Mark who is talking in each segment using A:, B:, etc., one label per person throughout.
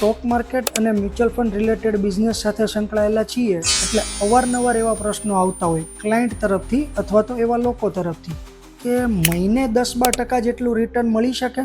A: Stock market અને mutual fund related business સાથે સંકળાયેલા છીએ એટલે અવારનવાર એવા પ્રશ્નો આવતા હોય ક્લાયન્ટ તરફથી અથવા તો એવા લોકો તરફથી કે મહિને 10-12% જેટલું રિટર્ન મળી શકે,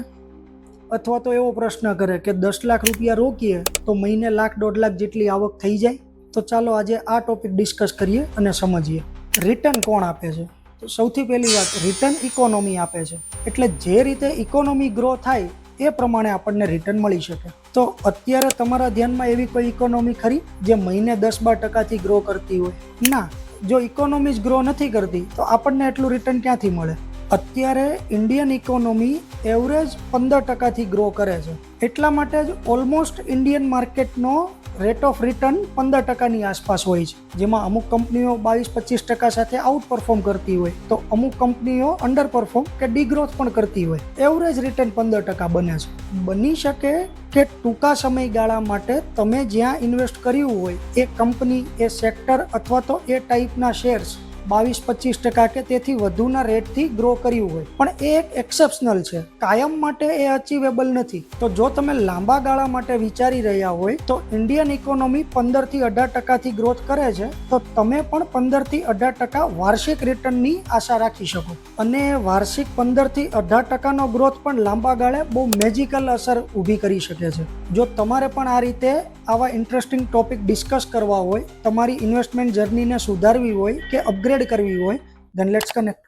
A: અથવા તો એવો પ્રશ્ન કરે કે 10 લાખ રૂપિયા રોકીએ તો મહિને 1-1.5 લાખ જેટલી આવક થઈ જાય. તો ચાલો આજે આ ટોપિક ડિસ્કસ કરીએ અને સમજીએ. રિટર્ન કોણ આપે છે? તો સૌથી પહેલી વાત, રિટર્ન ઇકોનોમી આપે છે. એટલે જે રીતે ઇકોનોમી ગ્રો થાય એ પ્રમાણે આપણને રિટર્ન મળી શકે. તો અત્યારે તમારા ધ્યાનમાં એવી કોઈ ઇકોનોમી ખરી જે મહિને 10-12%થી ગ્રો કરતી હોય? ના. જો ઇકોનોમી જ ગ્રો નથી કરતી તો આપણને એટલું રિટર્ન ક્યાંથી મળે? અત્યારે ઇન્ડિયન ઇકોનોમી એવરેજ 15%થી ગ્રો કરે છે. એટલા માટે જ ઓલમોસ્ટ ઇન્ડિયન માર્કેટનો રેટ ઓફ રિટર્ન 15%ની આસપાસ હોય છે, જેમાં અમુક કંપનીઓ 22-25% સાથે આઉટ પરફોર્મ કરતી હોય તો અમુક કંપનીઓ અંડર પરફોર્મ કે ડીગ્રોથ પણ કરતી હોય. એવરેજ રિટર્ન 15% બને છે. બની શકે કે ટૂંકા સમયગાળા માટે તમે જ્યાં ઇન્વેસ્ટ કર્યું હોય એ કંપની, એ સેક્ટર અથવા તો એ ટાઈપના શેર્સ 22-25% કે તેથી વધુના રેટથી ગ્રો કર્યું હોય, પણ એ એક એક્સેપ્શનલ છે. કાયમ માટે એ અચીવેબલ નથી. તો જો તમે લાંબા ગાળા માટે વિચારી રહ્યા હોય તો ઇન્ડિયન ઇકોનોમી 15-18%થી ગ્રોથ કરે છે, તો તમે પણ 15-18% વાર્ષિક રિટર્નની આશા રાખી શકો. અને વાર્ષિક 15-18%નો ગ્રોથ પણ લાંબા ગાળે બહુ મેજિકલ અસર ઊભી કરી શકે છે. જો તમારે પણ આ રીતે આવા ઇન્ટરેસ્ટિંગ ટોપિક ડિસ્કસ કરવા હોય, તમારી ઇન્વેસ્ટમેન્ટ જર્નીને સુધારવી હોય કે અપગ્રેડ કરવી હોય, then let's connect.